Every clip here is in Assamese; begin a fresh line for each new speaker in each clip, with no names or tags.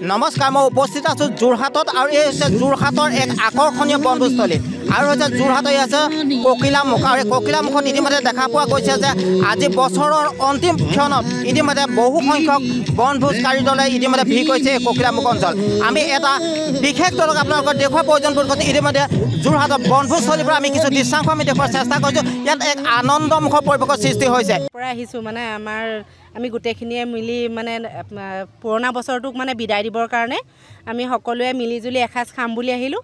নমস্কাৰ, মই উপস্থিত আছোঁ যোৰহাটত আৰু এই হৈছে যোৰহাটৰ এক আকৰ্ষণীয় বনভোজস্থলী আৰু হৈছে যোৰহাটত আছে ককিলামুখ আৰু এই ককিলামুখত ইতিমধ্যে দেখা পোৱা গৈছে যে আজি বছৰৰ অন্তিম ক্ষণত ইতিমধ্যে বহু সংখ্যক বনভোজকাৰী দলে ইতিমধ্যে ভিৰ কৰিছে এই ককিলামুখ অঞ্চল। আমি এটা বিশেষ দলক আপোনালোকৰ দেখুওৱাৰ প্ৰয়োজন বোধ কৰিছোঁ। ইতিমধ্যে যোৰহাটৰ বনভোজস্থলীৰ পৰা আমি কিছু দৃশ্যাংশ আমি দেখুওৱাৰ চেষ্টা কৰিছোঁ। ইয়াত এক আনন্দমুখৰ পৰিৱেশৰ সৃষ্টি হৈছে।
পৰা আহিছোঁ মানে আমি গোটেইখিনিয়ে মিলি মানে পুৰণা বছৰটোক মানে বিদায় দিবৰ কাৰণে আমি সকলোৱে মিলিজুলি এসাঁজ খাম বুলি আহিলোঁ।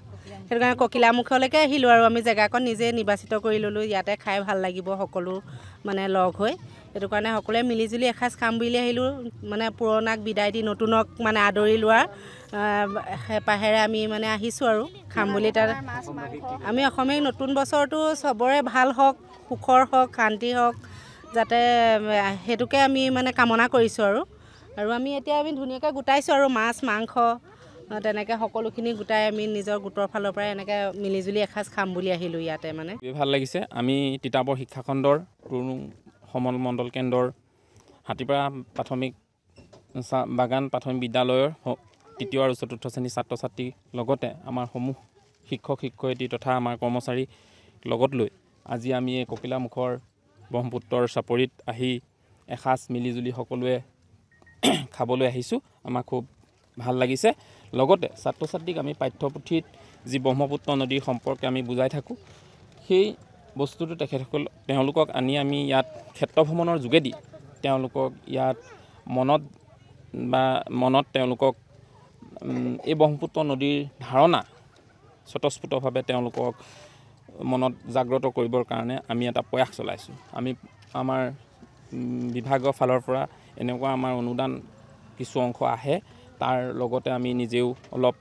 সেইটো কাৰণে ককিলামুখলৈকে আহিলোঁ আৰু আমি জেগাকণ নিজে নিৰ্বাচিত কৰি ল'লোঁ। ইয়াতে খাই ভাল লাগিব সকলো মানে লগ হৈ। সেইটো কাৰণে সকলোৱে মিলিজুলি এসাঁজ খাম বুলি আহিলোঁ। মানে পুৰণাক বিদায় দি নতুনক মানে আদৰি লোৱাৰ হেঁপাহেৰে আমি মানে আহিছোঁ আৰু খাম বুলি। তাত আমি অসমীয়া নতুন বছৰটো চবৰে ভাল হওক, সুখৰ হওক, শান্তি হওক, যাতে সেইটোকে আমি মানে কামনা কৰিছোঁ আৰু আমি এতিয়া ধুনীয়াকৈ গোটাইছোঁ আৰু মাছ মাংস তেনেকৈ সকলোখিনি গোটাই আমি নিজৰ গোটৰ ফালৰ পৰাই এনেকৈ মিলিজুলি এসাঁজ খাম বুলি আহিলোঁ ইয়াতে। মানে
ভাল লাগিছে। আমি তিতাবৰ শিক্ষাখণ্ডৰ সমল মণ্ডল কেন্দ্ৰৰ হাতীপাৰা প্ৰাথমিক বাগান প্ৰাথমিক বিদ্যালয়ৰ তৃতীয় আৰু চতুৰ্থ শ্ৰেণীৰ ছাত্ৰ ছাত্ৰীৰ লগতে আমাৰ সমূহ শিক্ষক শিক্ষয়িত্ৰী তথা আমাৰ কৰ্মচাৰীক লগত লৈ আজি আমি এই ককিলামুখৰ ব্ৰহ্মপুত্ৰৰ চাপৰিত আহি এসাঁজ মিলিজুলি সকলোৱে খাবলৈ আহিছোঁ। আমাৰ খুব ভাল লাগিছে। লগতে ছাত্ৰ ছাত্ৰীক আমি পাঠ্যপুথিত যি ব্ৰহ্মপুত্ৰ নদীৰ সম্পৰ্কে আমি বুজাই থাকোঁ, সেই বস্তুটো তেওঁলোকক আনি আমি ইয়াত ক্ষেত্ৰ ভ্ৰমণৰ যোগেদি তেওঁলোকক ইয়াত মনত তেওঁলোকক এই ব্ৰহ্মপুত্ৰ নদীৰ ধাৰণা স্বতঃস্ফূৰ্তভাৱে তেওঁলোকক মনত জাগ্ৰত কৰিবৰ কাৰণে আমি এটা প্ৰয়াস চলাইছোঁ। আমি আমাৰ বিভাগৰ ফালৰ পৰা এনেকুৱা আমাৰ অনুদান কিছু অংশ আহে, তাৰ লগতে আমি নিজেও অলপ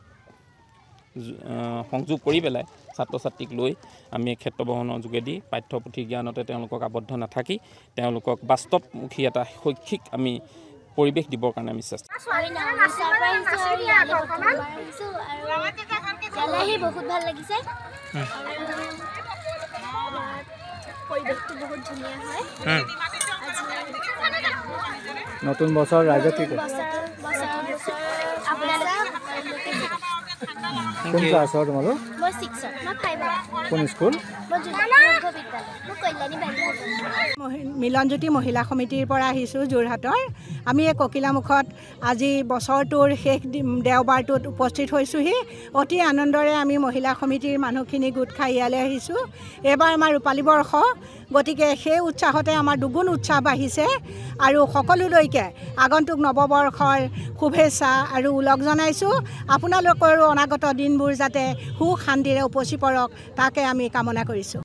সংযোগ কৰি পেলাই ছাত্ৰ ছাত্ৰীক লৈ আমি ক্ষেত্ৰ ভ্ৰমণৰ যোগেদি পাঠ্যপুথি জ্ঞানতে তেওঁলোকক আবদ্ধ নাথাকি তেওঁলোকক বাস্তৱমুখী এটা শৈক্ষিক আমি পৰিৱেশ দিবৰ কাৰণে আমি চেষ্টা
বহুত ভাল লাগিছে। পৰিৱেশটো বহুত ধুনীয়া হয়।
নতুন বছৰ ৰাইজক কি কোন ক্লাছৰ তোমালোক?
মই 6ত। মই 5ত।
কোন স্কুল?
মিলনজ্যোতি মহিলা সমিতিৰ পৰা আহিছোঁ যোৰহাটৰ। আমি এই ককিলামুখত আজি বছৰটোৰ শেষ দেওবাৰটোত উপস্থিত হৈছোঁহি। অতি আনন্দৰে আমি মহিলা সমিতিৰ মানুহখিনি গোট খাই ইয়ালৈ আহিছোঁ। এইবাৰ আমাৰ ৰূপালী বৰ্ষ, গতিকে সেই উৎসাহতে আমাৰ দুগুণ উৎসাহ বাঢ়িছে আৰু সকলোলৈকে আগন্তুক নৱবৰ্ষৰ শুভেচ্ছা আৰু ওলগ জনাইছোঁ। আপোনালোকৰো অনাগত দিনবোৰ যাতে সুখ শান্তিৰে উপচি পৰক, তাকে আমি কামনা কৰিছোঁ।